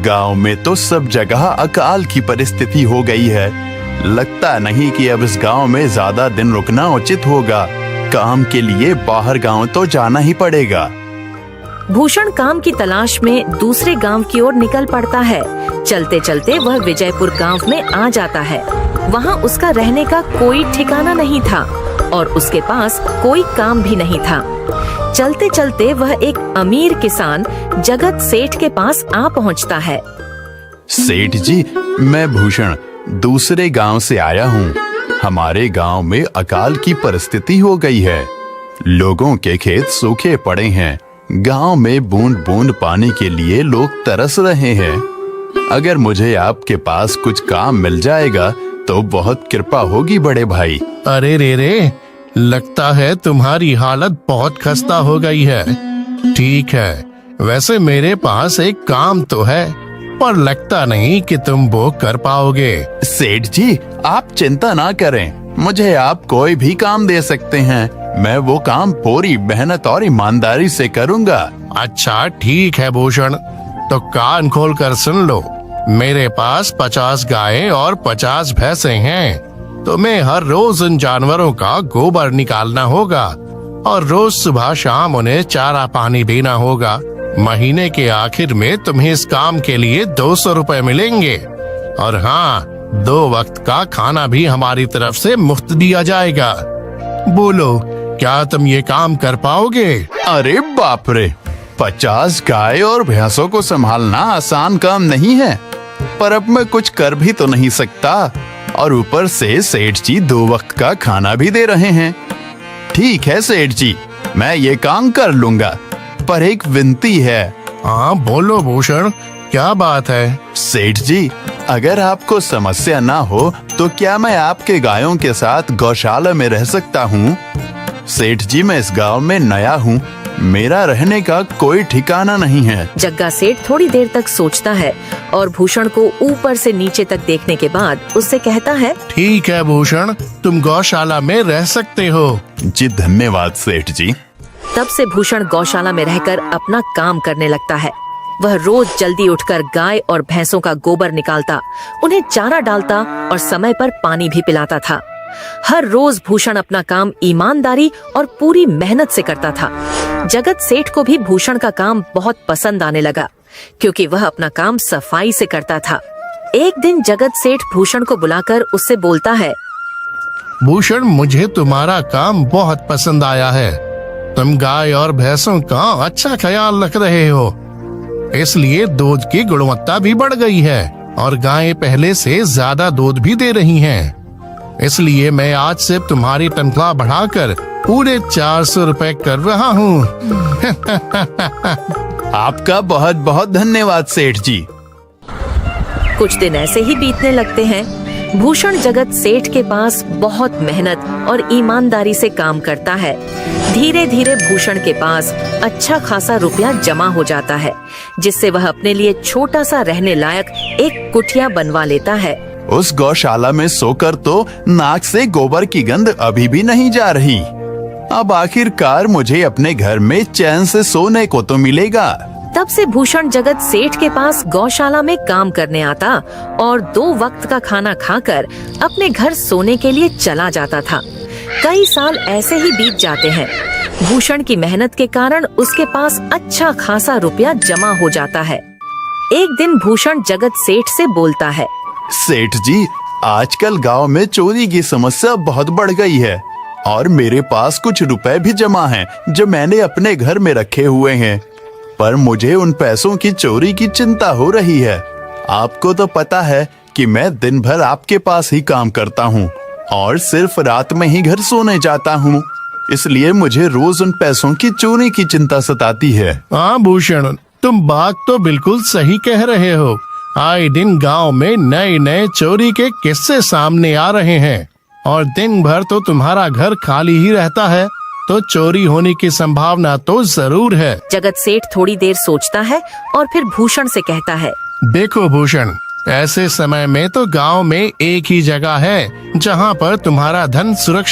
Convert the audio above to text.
गांव में तो सब जगह अकाल की परिस्थिति हो गई है। लगता नहीं कि अब इस गांव में ज्यादा दिन रुकना उचित होगा। काम के लिए बाहर गांव तो जाना ही पड़ेगा। भूषण काम की तलाश में दूसरे गांव की ओर निकल पड़ता है। चलते चलते वह विजयपुर गांव में आ जाता है। वहां उसका रहने का कोई ठिकाना नहीं था और उसके पास कोई काम भी नहीं था। चलते चलते वह एक अमीर किसान जगत सेठ के पास आ पहुंचता है। सेठ जी, मैं भूषण दूसरे गांव से आया हूँ। हमारे गांव में अकाल की परिस्थिति हो गई है। लोगों के खेत सूखे पड़े हैं। गांव में बूंद बूंद पानी के लिए लोग तरस रहे हैं। अगर मुझे आपके पास कुछ काम मिल जाएगा तो बहुत कृपा होगी बड़े भाई। अरे रे, लगता है तुम्हारी हालत बहुत खस्ता हो गई है। ठीक है, वैसे मेरे पास एक काम तो है, पर लगता नहीं कि तुम वो कर पाओगे। सेठ जी, आप चिंता ना करें। मुझे आप कोई भी काम दे सकते हैं। मैं वो काम पूरी मेहनत और ईमानदारी से करूंगा। अच्छा ठीक है भूषण, तो कान खोल कर सुन लो। मेरे पास 50 गायें और 50 भैंसे हैं। तुम्हें हर रोज उन जानवरों का गोबर निकालना होगा और रोज सुबह शाम उन्हें चारा पानी देना होगा। महीने के आखिर में तुम्हें इस काम के लिए 200 रुपए मिलेंगे। और हाँ, 2 वक्त का खाना भी हमारी तरफ से मुफ्त दिया जाएगा। बोलो, क्या तुम ये काम कर पाओगे? अरे बाप रे, 50 गाय और भैंसों को संभालना आसान काम नहीं है। पर अब मैं कुछ कर भी तो नहीं सकता और ऊपर से सेठ जी 2 वक्त का खाना भी दे रहे हैं। ठीक है सेठ जी, मैं ये काम कर लूंगा, पर एक विनती है। हाँ बोलो भूषण, क्या बात है? सेठ जी, अगर आपको समस्या ना हो तो क्या मैं आपके गायों के साथ गौशाला में रह सकता हूँ? सेठ जी, मैं इस गांव में नया हूँ। मेरा रहने का कोई ठिकाना नहीं है। जग्गा सेठ थोड़ी देर तक सोचता है और भूषण को ऊपर से नीचे तक देखने के बाद उससे कहता है, ठीक है भूषण, तुम गौशाला में रह सकते हो। जी धन्यवाद सेठ जी। तब से भूषण गौशाला में रहकर अपना काम करने लगता है। वह रोज जल्दी उठकर गाय और भैंसों का गोबर निकालता, उन्हें चारा डालता और समय पर पानी भी पिलाता था। हर रोज भूषण अपना काम ईमानदारी और पूरी मेहनत से करता था। जगत सेठ को भी भूषण का काम बहुत पसंद आने लगा, क्योंकि वह अपना काम सफाई से करता था। एक दिन जगत सेठ भूषण को बुलाकर उससे बोलता है, भूषण, मुझे तुम्हारा काम बहुत पसंद आया है। तुम गाय और भैंसों का अच्छा ख्याल रख रहे हो, इसलिए दूध की गुणवत्ता भी बढ़ गई है और गायें पहले से ज्यादा दूध भी दे रही हैं। इसलिए मैं आज से तुम्हारी तनख्वाह बढ़ाकर पूरे 400 रुपए कर रहा हूँ। आपका बहुत बहुत धन्यवाद सेठ जी। कुछ दिन ऐसे ही बीतने लगते हैं। भूषण जगत सेठ के पास बहुत मेहनत और ईमानदारी से काम करता है। धीरे धीरे भूषण के पास अच्छा खासा रुपया जमा हो जाता है, जिससे वह अपने लिए छोटा सा रहने लायक एक कुटिया बनवा लेता है। उस गौशाला में सोकर तो नाक से गोबर की गंध अभी भी नहीं जा रही। अब आखिरकार मुझे अपने घर में चैन से सोने को तो मिलेगा। तब से भूषण जगत सेठ के पास गौशाला में काम करने आता और 2 वक्त का खाना खाकर अपने घर सोने के लिए चला जाता था। कई साल ऐसे ही बीत जाते हैं। भूषण की मेहनत के कारण उसके पास अच्छा खासा रुपया जमा हो जाता है। एक दिन भूषण जगत सेठ से बोलता है, सेठ जी, आजकल गांव में चोरी की समस्या बहुत बढ़ गई है और मेरे पास कुछ रुपए भी जमा हैं जो मैंने अपने घर में रखे हुए हैं, पर मुझे उन पैसों की चोरी की चिंता हो रही है। आपको तो पता है कि मैं दिन भर आपके पास ही काम करता हूँ और सिर्फ रात में ही घर सोने जाता हूँ, इसलिए मुझे रोज उन पैसों की चोरी की चिंता सताती है। हाँ भूषण, तुम बात तो बिल्कुल सही कह रहे हो। आए दिन गांव में नए नए चोरी के किस्से सामने आ रहे हैं और दिन भर तो तुम्हारा घर खाली ही रहता है, तो चोरी होने की संभावना तो जरूर है। जगत सेठ थोड़ी देर सोचता है और फिर भूषण से कहता है, देखो भूषण, ऐसे समय में तो गांव में एक ही जगह है जहां पर तुम्हारा धन सुरक्षित